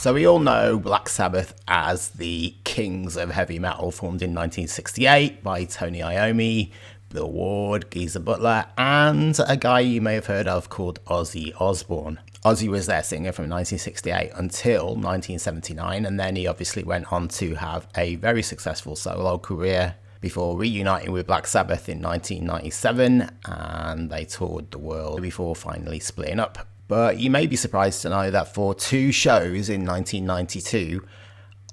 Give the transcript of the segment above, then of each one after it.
So we all know Black Sabbath as the kings of heavy metal, formed in 1968 by Tony Iommi, Bill Ward, Geezer Butler, and a guy you may have heard of called Ozzy Osbourne. Ozzy was their singer from 1968 until 1979, and then he obviously went on to have a very successful solo career before reuniting with Black Sabbath in 1997, and they toured the world before finally splitting up. But you may be surprised to know that for 2 shows in 1992,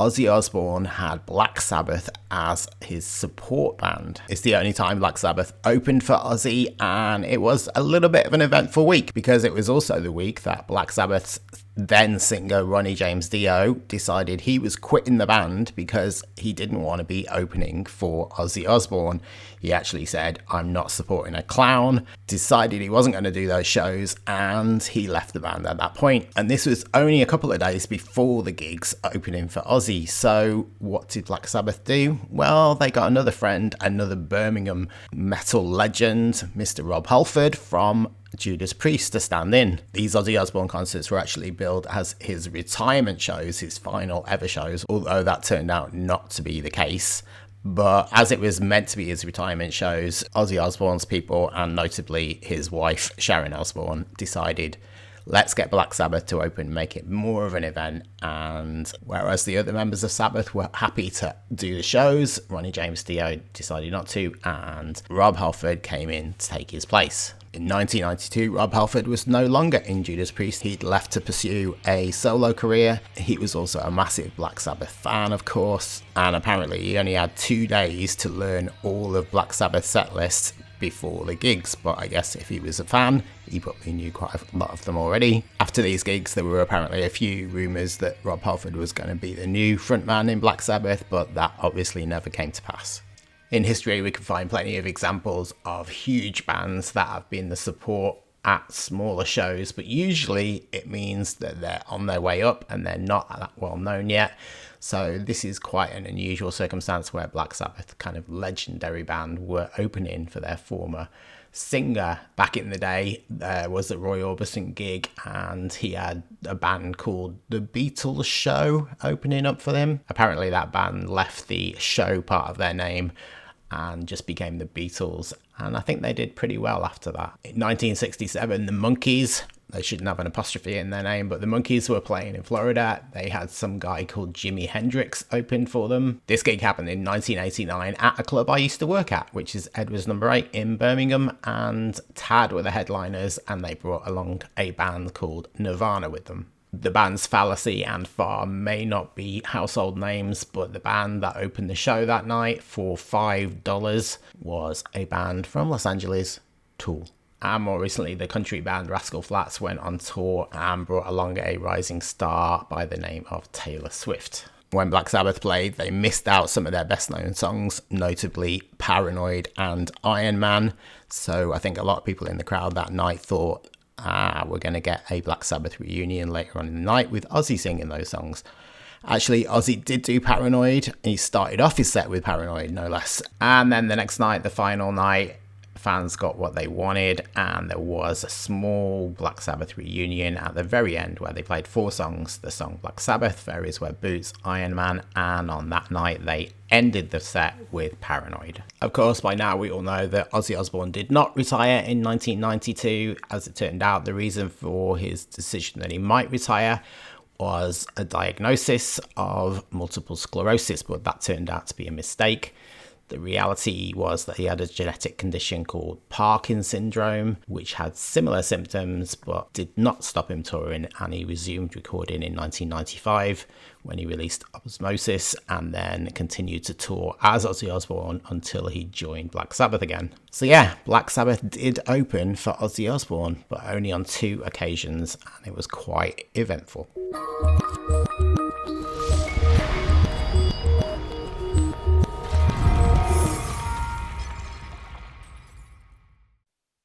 Ozzy Osbourne had Black Sabbath as his support band. It's the only time Black Sabbath opened for Ozzy, and it was a little bit of an eventful week because it was also the week that Black Sabbath's then singer Ronnie James Dio decided he was quitting the band because he didn't want to be opening for Ozzy Osbourne. He actually said, "I'm not supporting a clown," decided he wasn't going to do those shows, and he left the band at that point. And this was only a couple of days before the gigs opening for Ozzy. So what did Black Sabbath do? Well, they got another friend, another Birmingham metal legend, Mr. Rob Halford from Judas Priest, to stand in. These Ozzy Osbourne concerts were actually billed as his retirement shows, his final ever shows, although that turned out not to be the case. But as it was meant to be his retirement shows, Ozzy Osbourne's people, and notably his wife Sharon Osbourne, decided, let's get Black Sabbath to open, make it more of an event. And whereas the other members of Sabbath were happy to do the shows, Ronnie James Dio decided not to, and Rob Halford came in to take his place. In 1992, Rob Halford was no longer in Judas Priest. He'd left to pursue a solo career. He was also a massive Black Sabbath fan, of course, and apparently he only had 2 days to learn all of Black Sabbath's set lists before the gigs, but I guess if he was a fan, he probably knew quite a lot of them already. After these gigs, there were apparently a few rumours that Rob Halford was going to be the new frontman in Black Sabbath, but that obviously never came to pass. In history, we can find plenty of examples of huge bands that have been the support at smaller shows, but usually it means that they're on their way up and they're not that well known yet. So this is quite an unusual circumstance where Black Sabbath, kind of legendary band, were opening for their former singer. Back in the day, there was a Roy Orbison gig and he had a band called The Beatles Show opening up for them. Apparently that band left the show part of their name and just became the Beatles, and I think they did pretty well after that. In 1967, the Monkees, they shouldn't have an apostrophe in their name, but the Monkees were playing in Florida. They had some guy called Jimi Hendrix open for them. This gig happened in 1989 at a club I used to work at, which is Edwards No. 8 in Birmingham, and Tad were the headliners, and they brought along a band called Nirvana with them. The bands Fallacy and Far may not be household names, but the band that opened the show that night for $5 was a band from Los Angeles, Tool. And more recently, the country band Rascal Flatts went on tour and brought along a rising star by the name of Taylor Swift. When Black Sabbath played, they missed out some of their best known songs, notably Paranoid and Iron Man. So I think a lot of people in the crowd that night thought, we're going to get a Black Sabbath reunion later on in the night with Ozzy singing those songs. Actually, Ozzy did do Paranoid. He started off his set with Paranoid, no less. And then the next night, the final night, fans got what they wanted, and there was a small Black Sabbath reunion at the very end where they played 4 songs: the song Black Sabbath, Fairies Wear Boots, Iron Man, and on that night they ended the set with Paranoid. Of course, by now we all know that Ozzy Osbourne did not retire in 1992. As it turned out, the reason for his decision that he might retire was a diagnosis of multiple sclerosis, but that turned out to be a mistake. The reality was that he had a genetic condition called Parkinson syndrome, which had similar symptoms but did not stop him touring, and he resumed recording in 1995 when he released Osmosis, and then continued to tour as Ozzy Osbourne until he joined Black Sabbath again. So yeah, Black Sabbath did open for Ozzy Osbourne, but only on 2 occasions, and it was quite eventful.